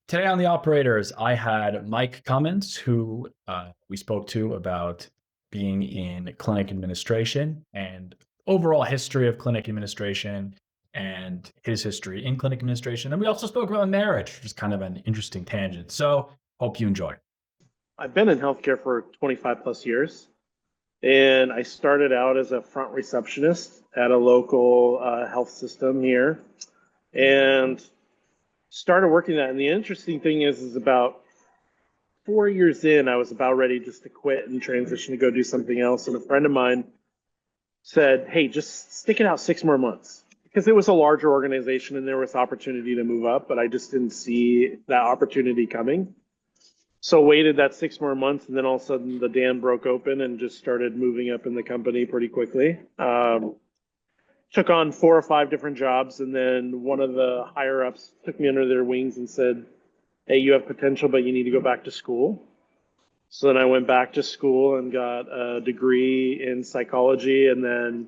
Today on the operators, I had Mike Cummins, who we spoke to about being in clinic administration and overall history of clinic administration and his history in clinic administration. And we also spoke about marriage, which is kind of an interesting tangent. So hope you enjoy. I've been in healthcare for 25 plus years, and I started out as a front receptionist at a local health system here, and started working that. And the interesting thing is about 4 years in, I was about ready just to quit and transition to go do something else. And a friend of mine said, "Hey, just stick it out 6 more months." Because it was a larger organization and there was opportunity to move up, but I just didn't see that opportunity coming. So waited that 6 more months, and then all of a sudden the dam broke open and just started moving up in the company pretty quickly. Took on 4 or 5 different jobs, and then one of the higher ups took me under their wings and said, "Hey, you have potential, but you need to go back to school." So then I went back to school and got a degree in psychology, and then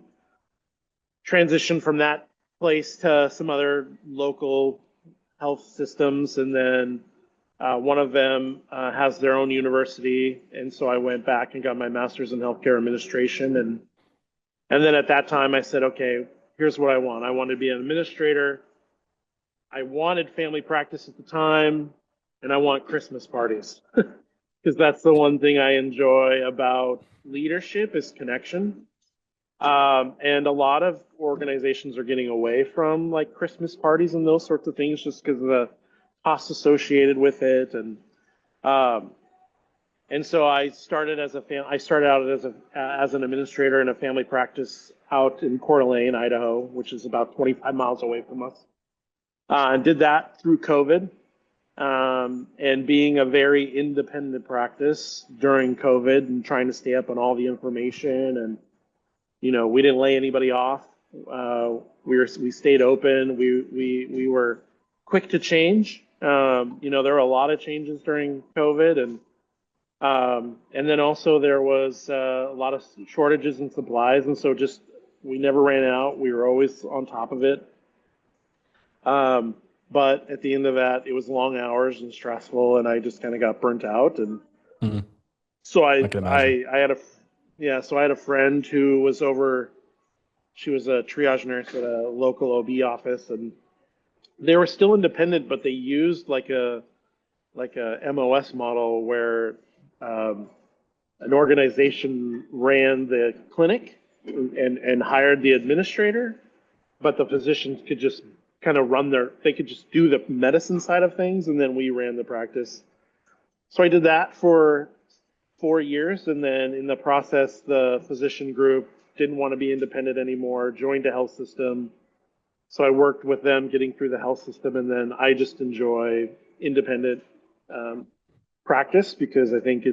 transitioned from that place to some other local health systems, and then one of them has their own university, and so I went back and got my master's in healthcare administration, and then at that time I said, okay, here's what I want. I want to be an administrator. I wanted family practice at the time, and I want Christmas parties because that's the one thing I enjoy about leadership is connection. And a lot of organizations are getting away from like Christmas parties and those sorts of things just because of the costs associated with it. Um, and so I started out as an administrator in a family practice out in Coeur d'Alene, Idaho, which is about 25 miles away from us. And did that through COVID. And being a very independent practice during COVID and trying to stay up on all the information, and we didn't lay anybody off. We stayed open. We were quick to change. There were a lot of changes during COVID, and then also there was a lot of shortages in supplies, and so just we never ran out. We were always on top of it. But at the end of that, it was long hours and stressful, and I just kind of got burnt out. And Mhm. so I can imagine. I had a yeah, so I had a friend who was over. She was a triage nurse at a local OB office, and they were still independent, but they used like a MOS model where um, an organization ran the clinic and hired the administrator, but the physicians could just kind of they could just do the medicine side of things, and then we ran the practice. So I did that for 4 years, and then in the process, the physician group didn't want to be independent anymore, joined a health system. So I worked with them getting through the health system, and then I just enjoy independent um, practice because I think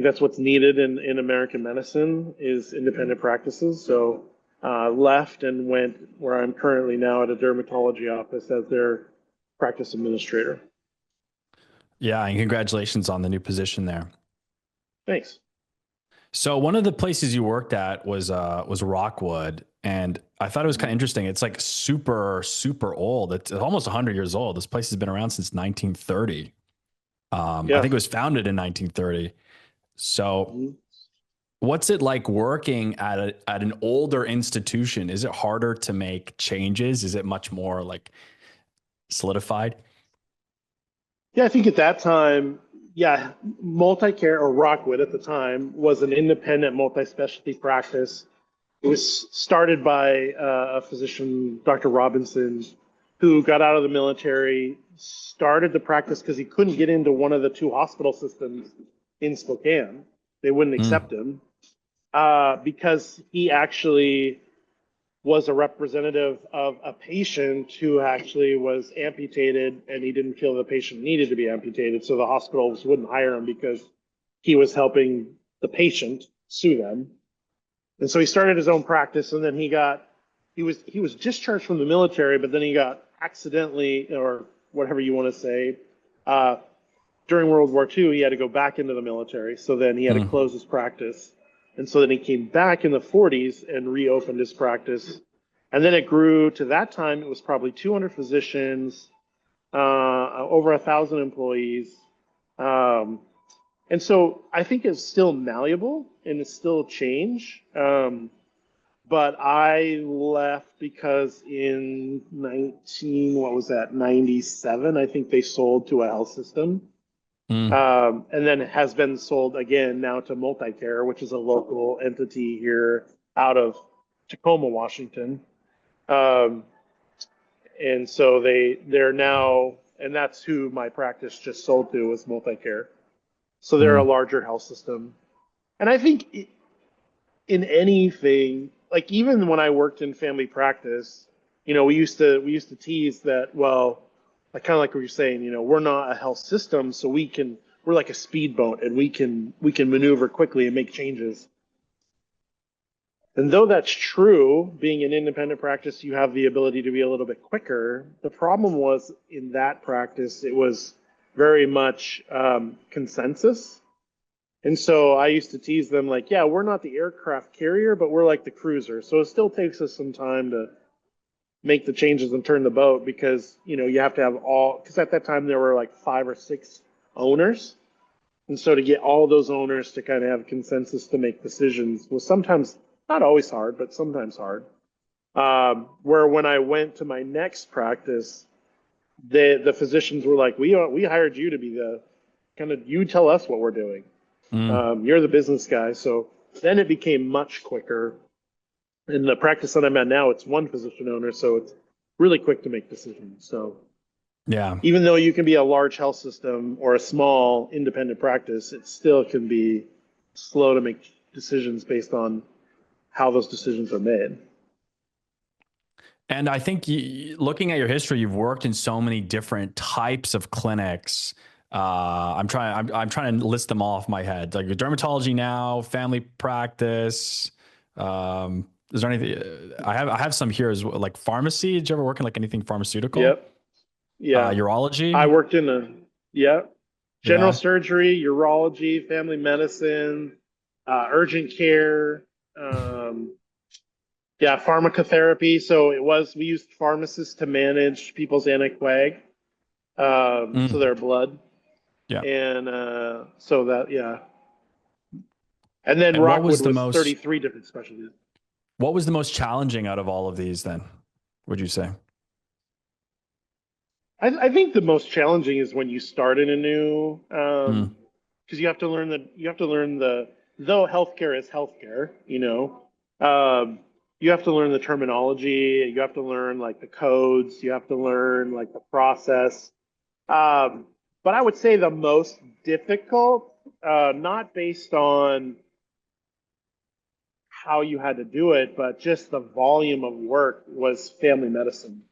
that's what's needed in American medicine is independent practices. So left and went where I'm currently now at a dermatology office as their practice administrator. Yeah, and congratulations on the new position there. Thanks. So one of the places you worked at was Rockwood, and I thought it was kind of interesting. It's like super super old. It's almost 100 years old. This place has been around since 1930. I Yeah. think it was founded in 1930. So Mhm. what's it like working at an older institution? Is it harder to make changes? Is it much more like solidified? Yeah, I think at that time, yeah, Multicare or Rockwood at the time was an independent multi-specialty practice. It was started by a physician, Dr. Robinson, who got out of the military, started the practice because he couldn't get into one of the two hospital systems in Spokane. They wouldn't Mm, accept him because he actually was a representative of a patient who actually was amputated, and he didn't feel the patient needed to be amputated. So the hospitals wouldn't hire him because he was helping the patient sue them. And so he started his own practice, and then he was discharged from the military, but then he got accidentally, or whatever you want to say, uh, during World War II, he had to go back into the military. So then he had to mm. close his practice. And so then he came back in the 40s and reopened his practice. And then it grew to that time, it was probably 200 physicians. over 1,000 employees. Um, and so I think it's still malleable and it's still change. But I left because in 97, I think they sold to a health system. Mm. And then it has been sold again now to Multicare, which is a local entity here out of Tacoma, Washington. Um, and so they're now, and that's who my practice just sold to, was Multicare. So they're a Mm. larger health system. And I think in anything, like even when I worked in family practice, we used to tease that, well, like kind of like what you're saying, we're not a health system, so we're like a speedboat and we can maneuver quickly and make changes. And though that's true, being an independent practice, you have the ability to be a little bit quicker. The problem was in that practice, it was very much consensus. And so I used to tease them like, yeah, we're not the aircraft carrier, but we're like the cruiser. So it still takes us some time to make the changes and turn the boat because, you have to have because at that time there were like 5 or 6 owners. And so to get all those owners to kind of have consensus to make decisions was sometimes not always hard, but sometimes hard. Where when I went to my next practice, the physicians were like, we hired you to be the kind of, you tell us what we're doing. Mm. You're the business guy. So then it became much quicker. In the practice that I'm at now, it's one physician owner, so it's really quick to make decisions. So Yeah. even though you can be a large health system or a small independent practice, it still can be slow to make decisions based on how those decisions are made. And I think looking at your history, you've worked in so many different types of clinics. I'm trying to list them all off my head. Like your dermatology now, family practice. Is there anything? I have some here as well, like pharmacy. Did you ever work in like anything pharmaceutical? Yep. Yeah. I Urology. worked in yeah, general Yeah. surgery, urology, family medicine, urgent care, um, yeah, pharmacotherapy. So we used pharmacists to manage people's antiquag, so Mm. their blood. Yeah. And so that, yeah. And then And Rockwood was 33 different specialties. what was the most challenging out of all of these then? Would you say? I think the most challenging is when you start in a new, Mm. because though healthcare is healthcare, um, you have to learn the terminology, you have to learn like the codes, you have to learn like the process. Um, but I would say the most difficult, not based on how you had to do it, but just the volume of work, was family medicine.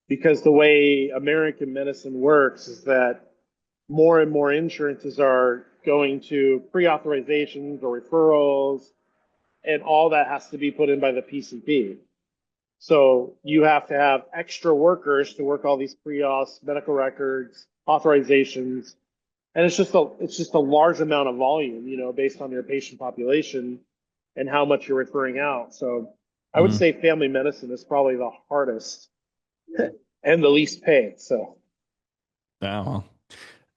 Because the way American medicine works is that more and more insurances are going to pre-authorizations or referrals, and all that has to be put in by the PCP. So you have to have extra workers to work all these pre-auths, medical records, authorizations, and it's just a large amount of volume, based on your patient population and how much you're referring out. So I would Mm. say family medicine is probably the hardest and the least paid. So Yeah. Well.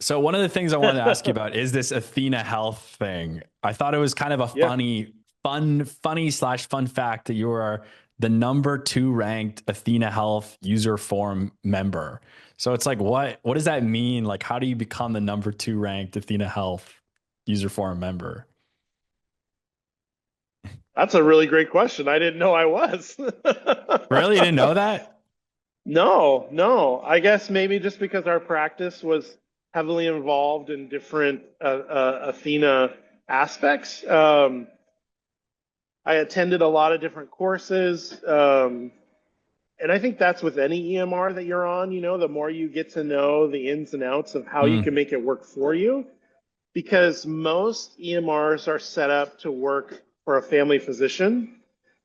So one of the things I wanted to ask you about is this Athena Health thing. I thought it was kind of a yeah, funny slash fun fact that you are the number 2 ranked Athena Health user forum member. So it's like, what does that mean? Like, how do you become the number 2 ranked Athena Health user forum member? that's a really great question. I didn't know I was. Really? You didn't know that? No, no. I guess maybe just because our practice was heavily involved in different Athena aspects. I attended a lot of different courses. And I think that's with any EMR that you're on, the more you get to know the ins and outs of how you Mm. can make it work for you. Because most EMRs are set up to work for a family physician.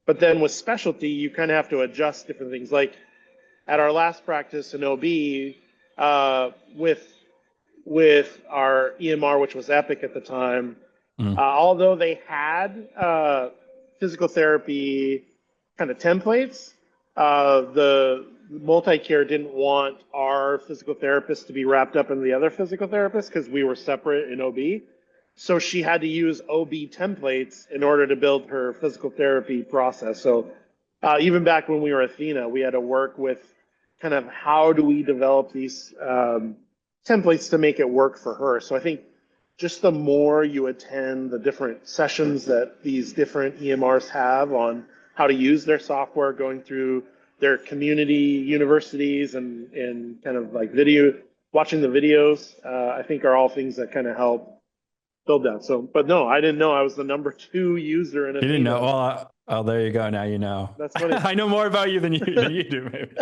But then with specialty, you kind of have to adjust different things. Like at our last practice in OB, with our EMR, which was Epic at the time, Mm. although they had physical therapy kind of templates, the multi-care didn't want our physical therapist to be wrapped up in the other physical therapist because we were separate in OB. So she had to use OB templates in order to build her physical therapy process. So even back when we were Athena, we had to work with kind of how do we develop these templates to make it work for her. So I think just the more you attend the different sessions that these different EMRs have on how to use their software, going through their community universities and kind of like video, watching the videos, I think are all things that kind of help build that. So, but no, I didn't know I was the number 2 user in You didn't know? Athena. Well, oh, there you go. Now you know. That's funny. I know more about you than you do, maybe.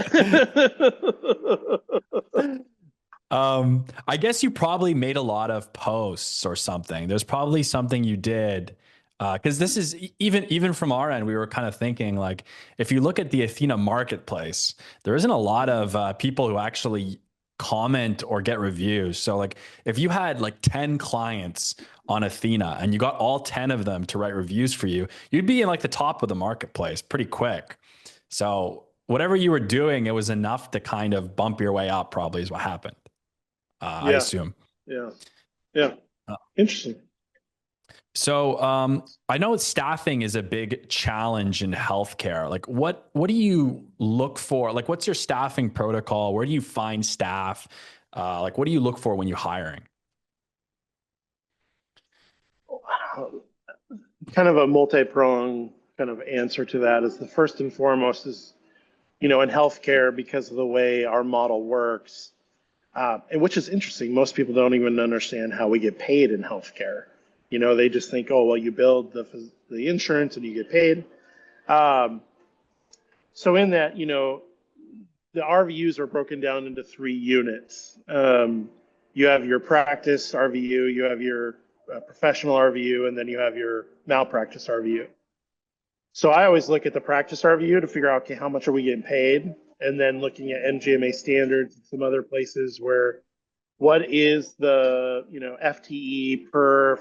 I guess you probably made a lot of posts or something. There's probably something you did. Because this is even from our end, we were kind of thinking like, if you look at the Athena marketplace, there isn't a lot of people who actually comment or get reviews. So like, if you had like 10 clients on Athena and you got all 10 of them to write reviews for you, you'd be in like the top of the marketplace pretty quick. So whatever you were doing, it was enough to kind of bump your way up. Probably is what happened. I Yeah, assume. yeah, yeah. Uh, Interesting. So I know staffing is a big challenge in healthcare. Like what do you look for? Like what's your staffing protocol? Where do you find staff? Like what do you look for when you're hiring? Kind of a multi-pronged kind of answer to that is the first and foremost is, in healthcare, because of the way our model works, and which is interesting. Most people don't even understand how we get paid in healthcare. They just think, oh, well, you build the insurance and you get paid. Um, so in that, the RVUs are broken down into 3 units. You have your practice RVU, you have your professional RVU, and then you have your malpractice RVU. So I always look at the practice RVU to figure out, okay, how much are we getting paid? And then looking at MGMA standards and some other places where what is the FTE per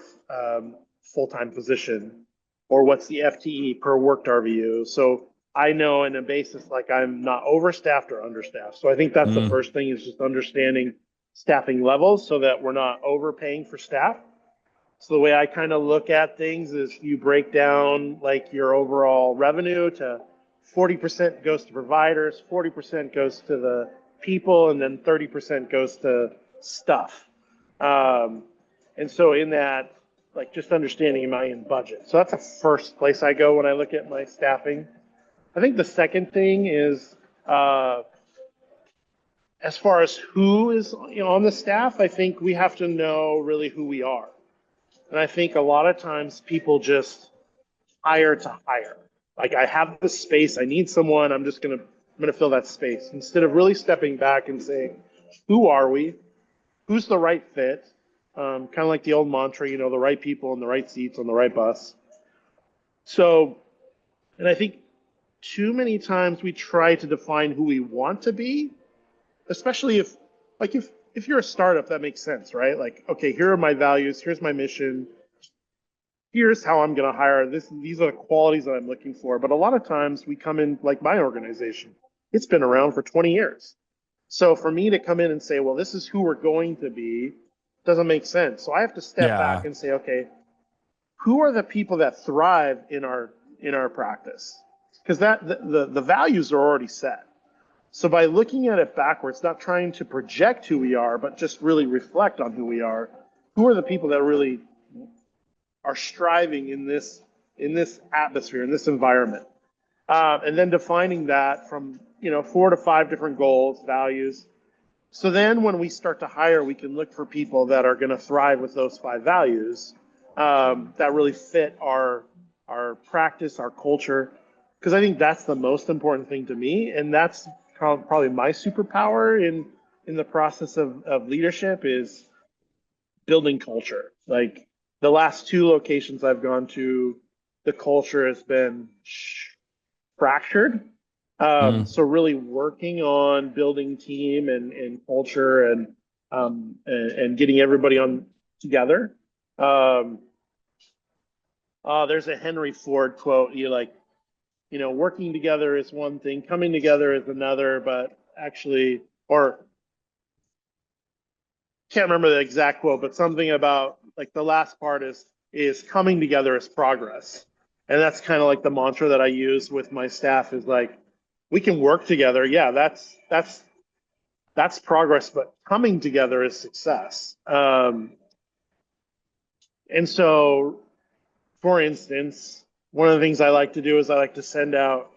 full-time physician, or what's the FTE per worked RVU. So I know in a basis like I'm not overstaffed or understaffed. So I think that's the Mm, first thing, is just understanding staffing levels so that we're not overpaying for staff. So the way I kind of look at things is you break down like your overall revenue to 40% goes to providers, 40% goes to the people, and then 30% goes to stuff. Um, and so in that, like just understanding my own budget. So that's the first place I go when I look at my staffing. I think the second thing is as far as who is on the staff, I think we have to know really who we are. And I think a lot of times people just hire to hire. Like I have this space, I need someone, I'm gonna fill that space instead of really stepping back and saying, who are we? Who's the right fit? Kind of like the old mantra, the right people in the right seats on the right bus. So, and I think too many times we try to define who we want to be, especially if you're a startup, that makes sense, right? Like, okay, here are my values, here's my mission, here's how I'm going to hire this. These are the qualities that I'm looking for. But a lot of times we come in like my organization, it's been around for 20 years. So for me to come in and say, well, this is who we're going to be, doesn't make sense. So I have to step back yeah. and say, okay, who are the people that thrive in our practice? Because the values are already set. So by looking at it backwards, not trying to project who we are, but just really reflect on who we are, who are the people that really are striving in this atmosphere, in this environment, and then defining that from 4 to 5 different goals, values. So then when we start to hire, we can look for people that are going to thrive with those 5 values, that really fit our practice, our culture, because I think that's the most important thing to me, and that's probably my superpower in the process of leadership is building culture. Like the last 2 locations I've gone to, the culture has been fractured. Mm. So really working on building team and culture and getting everybody on together. Um, there's a Henry Ford quote. You like working together is one thing, coming together is another, but actually, or can't remember the exact quote, but something about like the last part is coming together is progress. And that's kind of like the mantra that I use with my staff is like, we can work together. Yeah, that's progress, but coming together is success. And so, for instance, one of the things I like to do is I like to send out,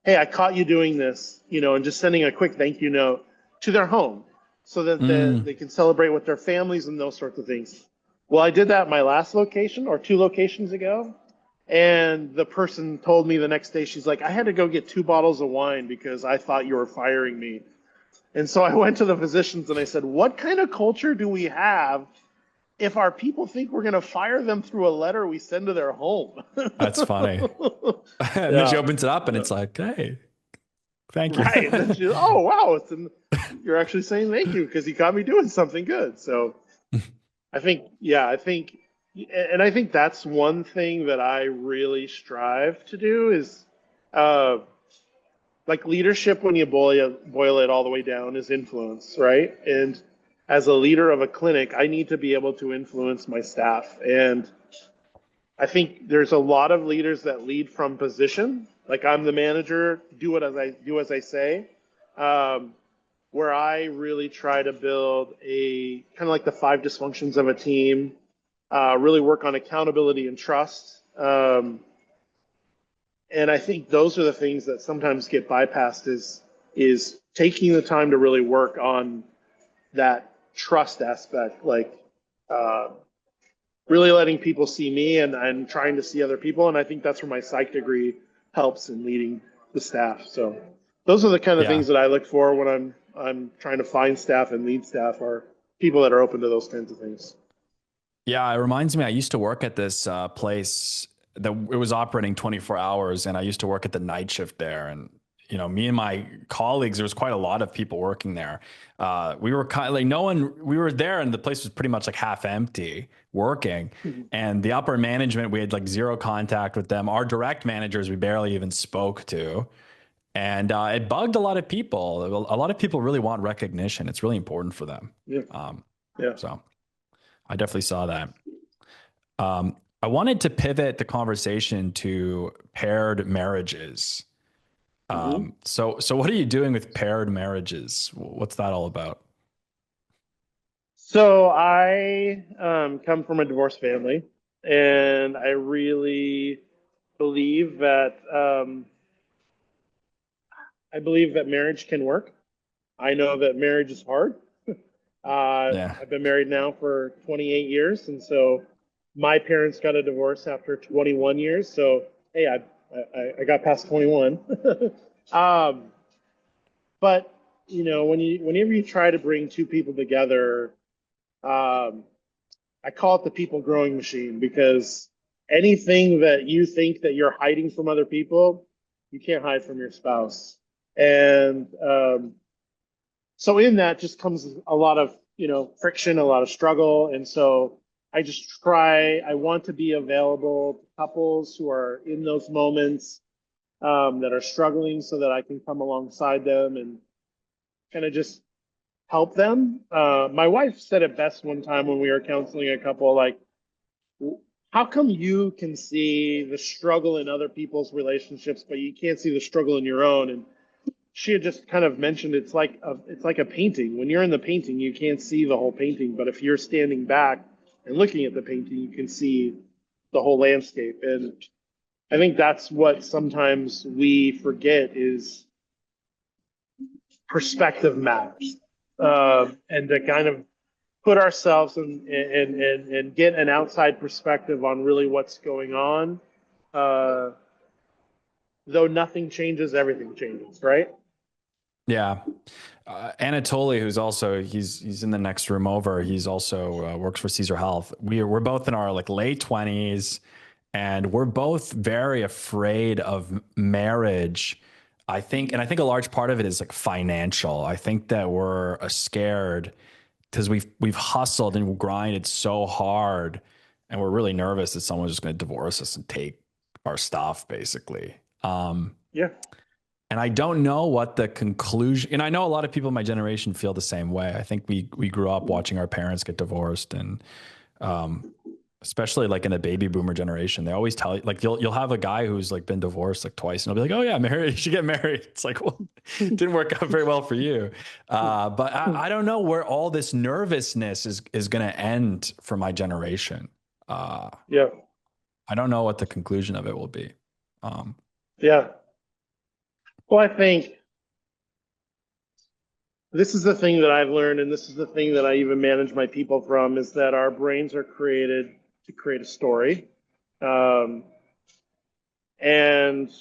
hey, I caught you doing this, and just sending a quick thank you note to their home so that Mm. they can celebrate with their families and those sorts of things. Well, I did that at my last location or two locations ago. And the person told me the next day, she's like, I had to go get 2 bottles of wine because I thought you were firing me. And so I went to the physicians and I said, what kind of culture do we have if our people think we're going to fire them through a letter we send to their home? That's funny. And then she Yeah. opens it up and Yeah. it's like, hey, thank you. Right. And then she, oh, wow. You're actually saying thank you because you caught me doing something good. So and I think that's one thing that I really strive to do is uh, like leadership when you boil it all the way down is influence, right? And as a leader of a clinic, I need to be able to influence my staff. And I think there's a lot of leaders that lead from position, like I'm the manager, do as I say. Um, where I really try to build a kind of like the 5 dysfunctions of a team, really work on accountability and trust. And I think those are the things that sometimes get bypassed is taking the time to really work on that trust aspect, like uh, really letting people see me and trying to see other people. And I think that's where my psych degree helps in leading the staff. So those are the kind of Yeah. things that I look for when I'm trying to find staff and lead staff are people that are open to those kinds of things. Yeah. It reminds me, I used to work at this place that it was operating 24 hours, and I used to work at the night shift there. And, me and my colleagues, there was quite a lot of people working there. We were kind of like, no one, we were there and the place was pretty much like half empty working. Mhm. And the upper management, we had like zero contact with them. Our direct managers, we barely even spoke to. And it bugged a lot of people. A lot of people really want recognition. It's really important for them. Yeah, Um, yeah. so I definitely saw that. I wanted to pivot the conversation to paired marriages. Hmm. So what are you doing with paired marriages? What's that all about? So I come from a divorced family, and I really believe that marriage can work. I know that marriage is hard. Yeah. I've been married now for 28 years, and so my parents got a divorce after 21 years. So hey, I got past 21. um, but whenever you try to bring two people together, um, I call it the people growing machine because anything that you think that you're hiding from other people, you can't hide from your spouse. And so in that just comes a lot of friction, a lot of struggle. And so I want to be available to couples who are in those moments that are struggling so that I can come alongside them and kind of just help them. My wife said it best one time when we were counseling a couple, like, how come you can see the struggle in other people's relationships, but you can't see the struggle in your own? And she had just kind of mentioned it's like a painting. When you're in the painting, you can't see the whole painting, but if you're standing back and looking at the painting, you can see the whole landscape. And I think that's what sometimes we forget is perspective matters, and to kind of put ourselves and get an outside perspective on really what's going on. Uh, though nothing changes, everything changes, right? Yeah. Anatoly, who's also he's in the next room over. He's also works for Caesar Health. We're both in our like late 20s, and we're both very afraid of marriage. I think a large part of it is like financial. I think that we're scared because we've hustled and grinded so hard, and we're really nervous that someone's just going to divorce us and take our stuff, basically. Um, Yeah. and I don't know what the conclusion, and I know a lot of people in my generation feel the same way. I think we grew up watching our parents get divorced, and um, especially like in the baby boomer generation, they always tell you, like, you'll have a guy who's like been divorced like twice, and he'll be like, "Oh yeah, married, you should get married." It's like, well, didn't work out very well for you. But I don't know where all this nervousness is going to end for my generation. Uh, Yeah. I don't know what the conclusion of it will be. Um, Yeah. Well, I think this is the thing that I've learned, and this is the thing that I even manage my people from, is that our brains are created to create a story. Um, and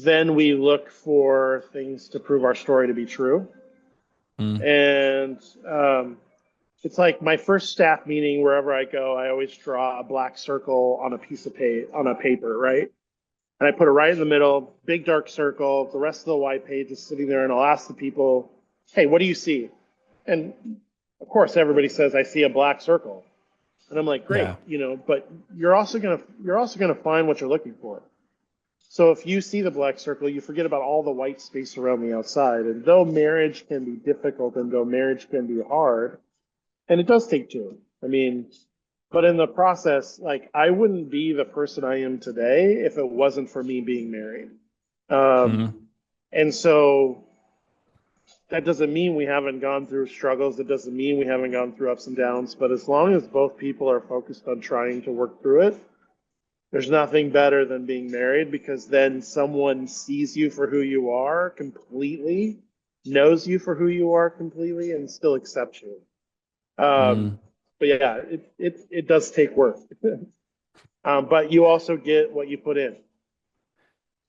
then we look for things to prove our story to be true. mm, And it's like my first staff meeting, wherever I go, I always draw a black circle on a piece of on a paper, right? And I put it right in the middle, big dark circle. The rest of the white page is sitting there, and I'll ask the people, "Hey, what do you see?" And of course, everybody says, "I see a black circle." And I'm like, yeah. "Great, but you're also gonna find what you're looking for." So if you see the black circle, you forget about all the white space around the outside. And though marriage can be difficult and though marriage can be hard, and it does take two. I mean, but in the process, like I wouldn't be the person I am today if it wasn't for me being married. Um, Mm, and so that doesn't mean we haven't gone through struggles. It doesn't mean we haven't gone through ups and downs. But as long as both people are focused on trying to work through it, there's nothing better than being married because then someone sees you for who you are completely, knows you for who you are completely, and still accepts you. Um, mm. but yeah, it does take work. But you also get what you put in.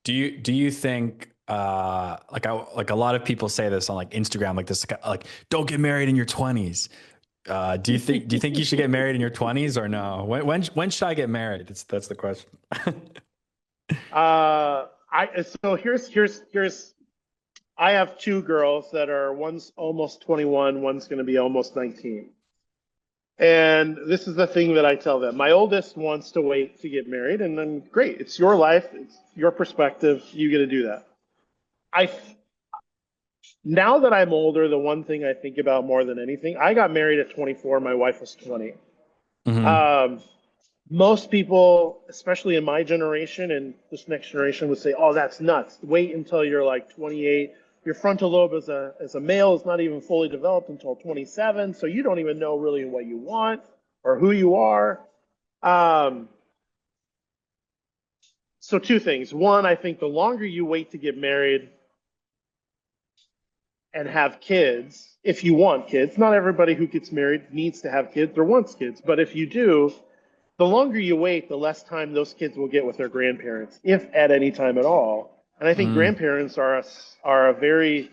Do you think like a lot of people say this on like Instagram, like this, like, don't get married in your 20s. Do you think you should get married in your 20s or no? When should I get married? That's the question. I so here's I have two girls that are one's almost 21, one's going to be almost 19. And this is the thing that I tell them. My oldest wants to wait to get married, and then great, it's your life, it's your perspective, you get to do that. I Now that I'm older, the one thing I think about more than anything, I got married at 24, my wife was 20. Hmm. Um, Most people, especially in my generation and this next generation, would say, "Oh, that's nuts. Wait until you're like 28. Your frontal lobe as a male is not even fully developed until 27, so you don't even know really what you want or who you are." Um, so two things. One, I think the longer you wait to get married and have kids, if you want kids, not everybody who gets married needs to have kids or wants kids, but if you do, the longer you wait, the less time those kids will get with their grandparents, if at any time at all. And I think Mm, grandparents are a very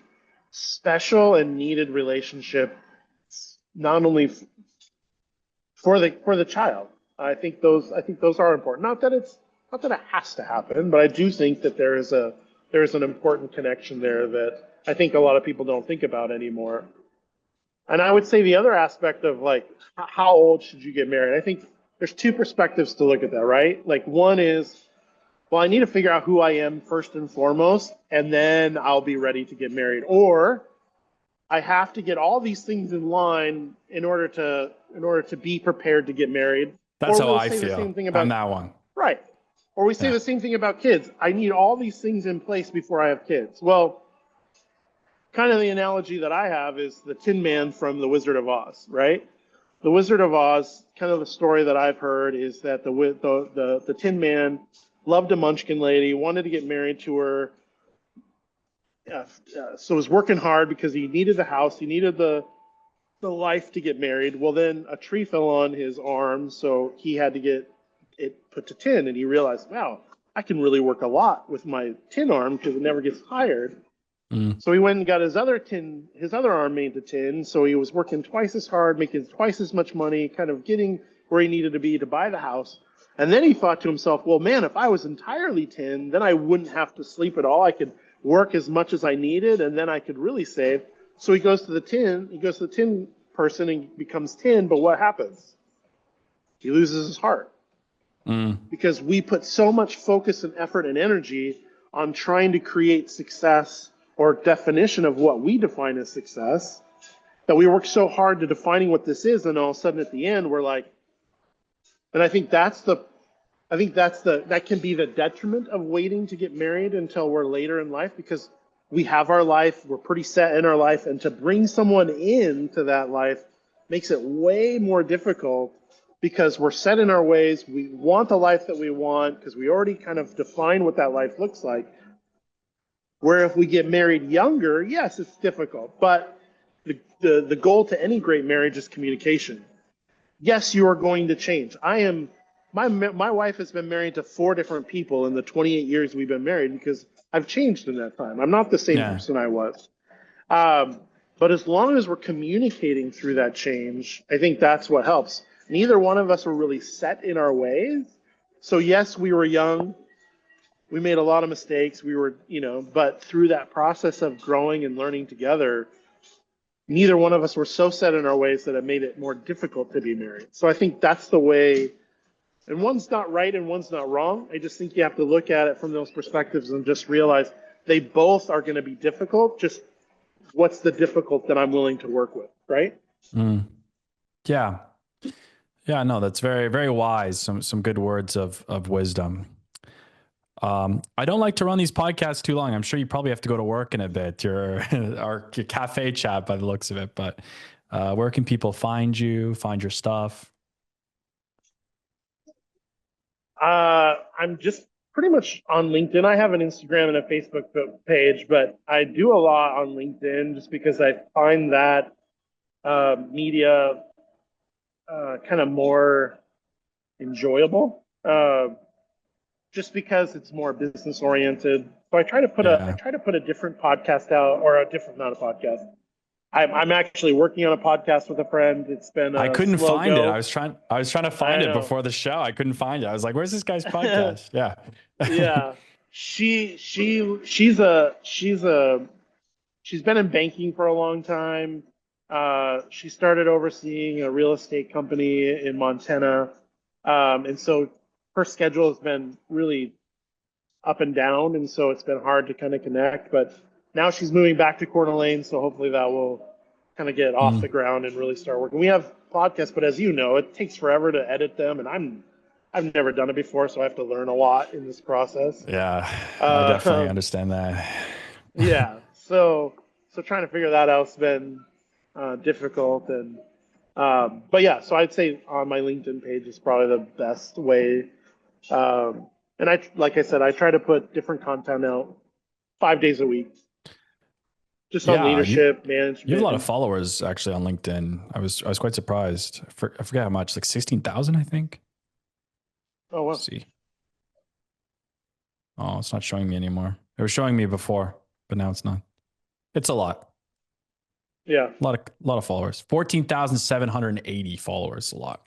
special and needed relationship, not only for the child. I think those are important. Not that it has to happen, but I do think that there is an important connection there that I think a lot of people don't think about anymore. And I would say the other aspect of like how old should you get married? I think there's two perspectives to look at that, right? Like one is, well, I need to figure out who I am first and foremost, and then I'll be ready to get married. Or I have to get all these things in line in order to be prepared to get married. that's Or how we'll I say the feel. same thing I'm about that one. right. Or we say Yeah. the same thing about kids. I need all these things in place before I have kids. Well, kind of the analogy that I have is the Tin Man from The Wizard of Oz, right? The Wizard of Oz, kind of the story that I've heard is that the Tin Man loved a Munchkin lady, wanted to get married to her, so was working hard because he needed the house, he needed the life to get married. Well, then a tree fell on his arm, so he had to get it put to tin, and he realized, wow, I can really work a lot with my tin arm because it never gets tired. Mm, So he went and got his other arm made to tin. So he was working twice as hard, making twice as much money, kind of getting where he needed to be to buy the house. And then he thought to himself, well, man, if I was entirely tin, then I wouldn't have to sleep at all. I could work as much as I needed, and then I could really save. So he goes to the tin person and becomes tin. But what happens? He loses his heart mm, because we put so much focus and effort and energy on trying to create success or definition of what we define as success that we work so hard to defining what this is, and all of a sudden at the end we're like, and that can be the detriment of waiting to get married until we're later in life, because we have our life, we're pretty set in our life, and to bring someone into that life makes it way more difficult because we're set in our ways. We want the life that we want because we already kind of define what that life looks like. Where if we get married younger, yes, it's difficult, but the goal to any great marriage is communication. Yes, you are going to change. My wife has been married to 4 different people in the 28 years we've been married because I've changed in that time. I'm not the same Yeah. person I was. But as long as we're communicating through that change, I think that's what helps. Neither one of us were really set in our ways. So yes, we were young. We made a lot of mistakes. But through that process of growing and learning together, neither one of us were so set in our ways that it made it more difficult to be married. So I think that's the way, and one's not right and one's not wrong. I just think you have to look at it from those perspectives and just realize they both are going to be difficult. Just what's the difficult that I'm willing to work with, right? Mm. Yeah. Yeah, no, that's very, very wise. Some good words of wisdom. I don't like to run these podcasts too long. I'm sure you probably have to go to work in a bit. Your cafe chat by the looks of it. But where can people find you, find your stuff? I'm just pretty much on LinkedIn. I have an Instagram and a Facebook page, but I do a lot on LinkedIn just because I find that media kind of more enjoyable, just because it's more business oriented. So I Yeah. try to put a different podcast out, or a different, not a podcast. I'm actually working on a podcast with a friend. It's been I a couldn't slow find it. go. I was trying to find I it know. before the show. I couldn't find it. I was like, where's this guy's podcast? Yeah. Yeah, she's been in banking for a long time. She started overseeing a real estate company in Montana, and so her schedule has been really up and down, and so it's been hard to kind of connect. But now she's moving back to Coeur d'Alene, so hopefully that will kind of get off the Mm. ground and really start working. We have podcasts, but as you know, it takes forever to edit them, and I've never done it before, so I have to learn a lot in this process. Yeah, I definitely Um, understand that. yeah, so trying to figure that out's been difficult, and but yeah, so I'd say on my LinkedIn page is probably the best way. And like I said, I try to put different content out 5 days a week, just on Yeah, leadership, you have a lot of management. followers actually on LinkedIn. I was quite surprised. I forget how much, like 16,000, I think. Oh Let's well, see. Oh, it's not showing me anymore. It was showing me before, but now it's not. It's a lot. yeah, A lot of followers. 14,780 followers, a lot.